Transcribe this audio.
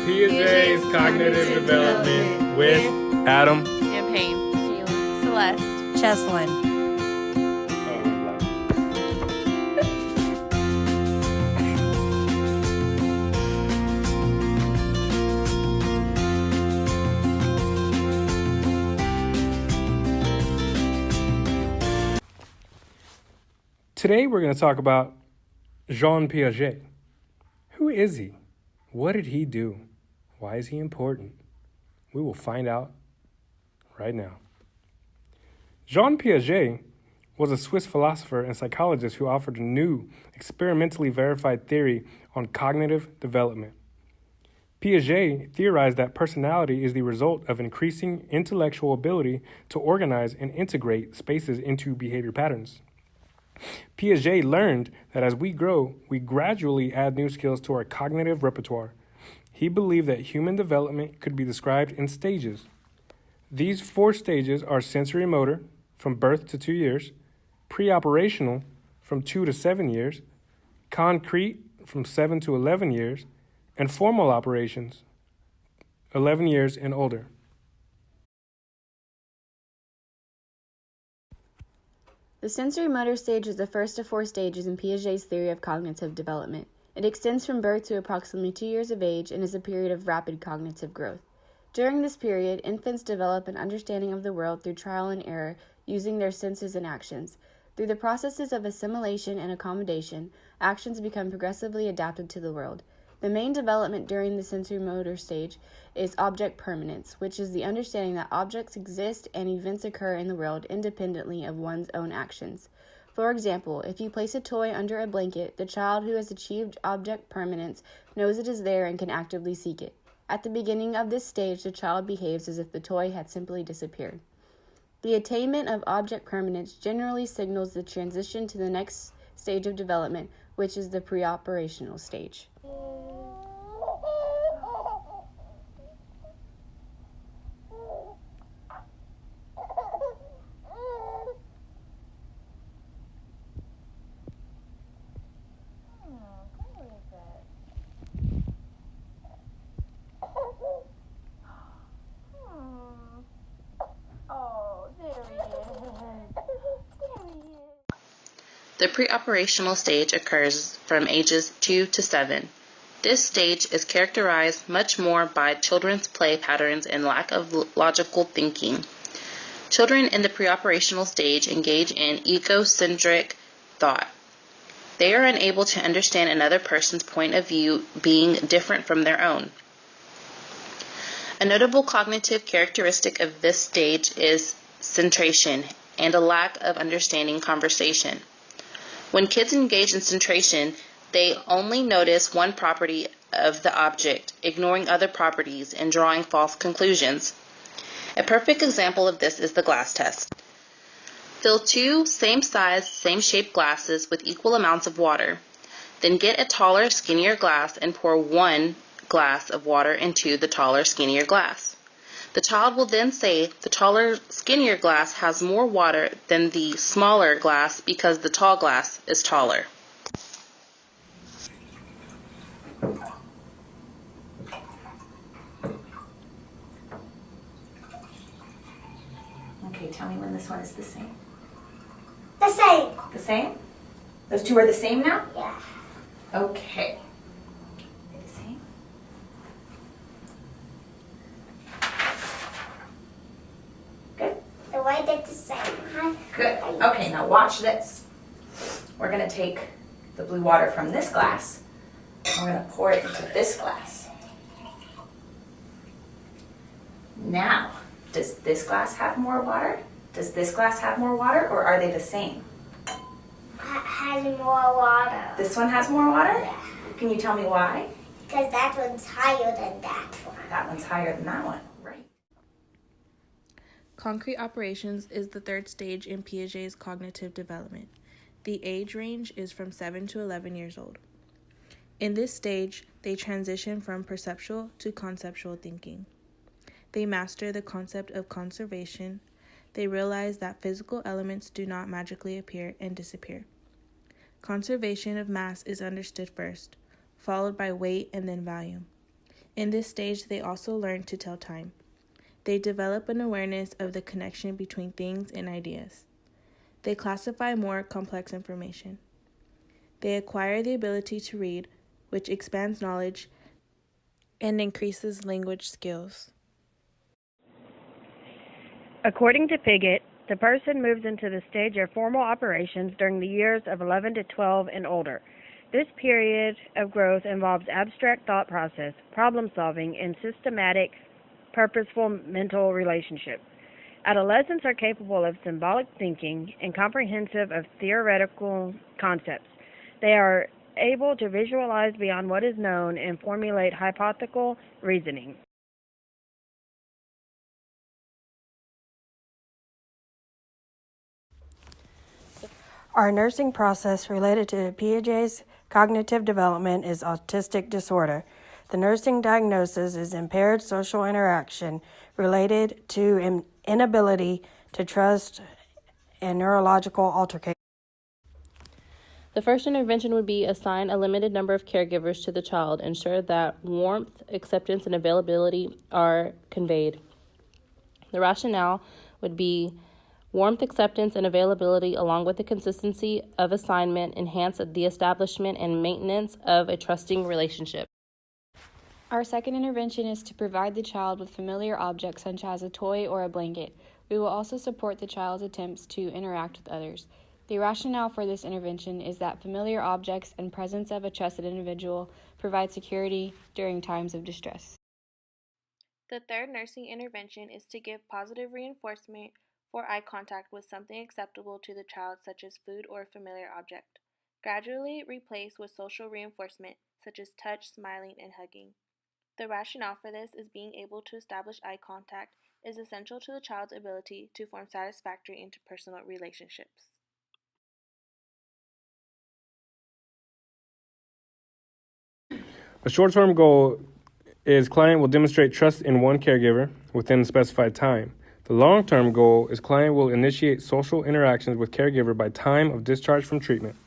Piaget's Cognitive Development with Adam and Payne, Kayla, Celeste, Cheslin. Today we're going to talk about Jean Piaget. Who is he? What did he do? Why is he important? We will find out right now. Jean Piaget was a Swiss philosopher and psychologist who offered a new, experimentally verified theory on cognitive development. Piaget theorized that personality is the result of increasing intellectual ability to organize and integrate spaces into behavior patterns. Piaget learned that as we grow, we gradually add new skills to our cognitive repertoire. He believed that human development could be described in stages. These 4 stages are sensory motor, from birth to 2 years, pre-operational, from 2 to 7 years, concrete, from 7 to 11 years, and formal operations, 11 years and older. The sensory motor stage is the first of 4 stages in Piaget's theory of cognitive development. It extends from birth to approximately 2 years of age and is a period of rapid cognitive growth. During this period, infants develop an understanding of the world through trial and error using their senses and actions. Through the processes of assimilation and accommodation, actions become progressively adapted to the world. The main development during the sensory motor stage is object permanence, which is the understanding that objects exist and events occur in the world independently of one's own actions. For example, if you place a toy under a blanket, the child who has achieved object permanence knows it is there and can actively seek it. At the beginning of this stage, the child behaves as if the toy had simply disappeared. The attainment of object permanence generally signals the transition to the next stage of development, which is the pre-operational stage. The pre-operational stage occurs from ages 2 to 7. This stage is characterized much more by children's play patterns and lack of logical thinking. Children in the pre-operational stage engage in egocentric thought. They are unable to understand another person's point of view being different from their own. A notable cognitive characteristic of this stage is centration and a lack of understanding conversation. When kids engage in centration, they only notice one property of the object, ignoring other properties and drawing false conclusions. A perfect example of this is the glass test. Fill 2 same size, same shaped glasses with equal amounts of water. Then get a taller, skinnier glass and pour 1 glass of water into the taller, skinnier glass. The child will then say the taller, skinnier glass has more water than the smaller glass because the tall glass is taller. Okay, tell me when this one is the same. The same. The same? Those 2 are the same now? Yeah. Okay. The same? Good. The way that's the same. Huh? Good. Okay, now watch this. We're going to take the blue water from this glass and we're going to pour it into this glass. Now, does this glass have more water? Does this glass have more water, or are they the same? Has more water. This one has more water? Yeah. Can you tell me why? Because that one's higher than that one. That one's higher than that one. Right. Concrete operations is the 3rd stage in Piaget's cognitive development. The age range is from 7 to 11 years old. In this stage, they transition from perceptual to conceptual thinking. They master the concept of conservation. They realize that physical elements do not magically appear and disappear. Conservation of mass is understood first, followed by weight and then volume. In this stage, they also learn to tell time. They develop an awareness of the connection between things and ideas. They classify more complex information. They acquire the ability to read, which expands knowledge and increases language skills. According to Piggott, the person moves into the stage of formal operations during the years of 11 to 12 and older. This period of growth involves abstract thought process, problem solving, and systematic, purposeful mental relationships. Adolescents are capable of symbolic thinking and comprehensive of theoretical concepts. They are able to visualize beyond what is known and formulate hypothetical reasoning. Our nursing process related to Piaget's cognitive development is autistic disorder. The nursing diagnosis is impaired social interaction related to inability to trust and neurological altercation. The first intervention would be assign a limited number of caregivers to the child, ensure that warmth, acceptance, and availability are conveyed. The rationale would be warmth, acceptance, and availability, along with the consistency of assignment, enhance the establishment and maintenance of a trusting relationship. Our second intervention is to provide the child with familiar objects such as a toy or a blanket. We will also support the child's attempts to interact with others. The rationale for this intervention is that familiar objects and presence of a trusted individual provide security during times of distress. The third nursing intervention is to give positive reinforcement for eye contact with something acceptable to the child, such as food or a familiar object. Gradually replace with social reinforcement, such as touch, smiling, and hugging. The rationale for this is being able to establish eye contact is essential to the child's ability to form satisfactory interpersonal relationships. A short-term goal is client will demonstrate trust in one caregiver within a specified time. The long-term goal is client will initiate social interactions with caregiver by time of discharge from treatment.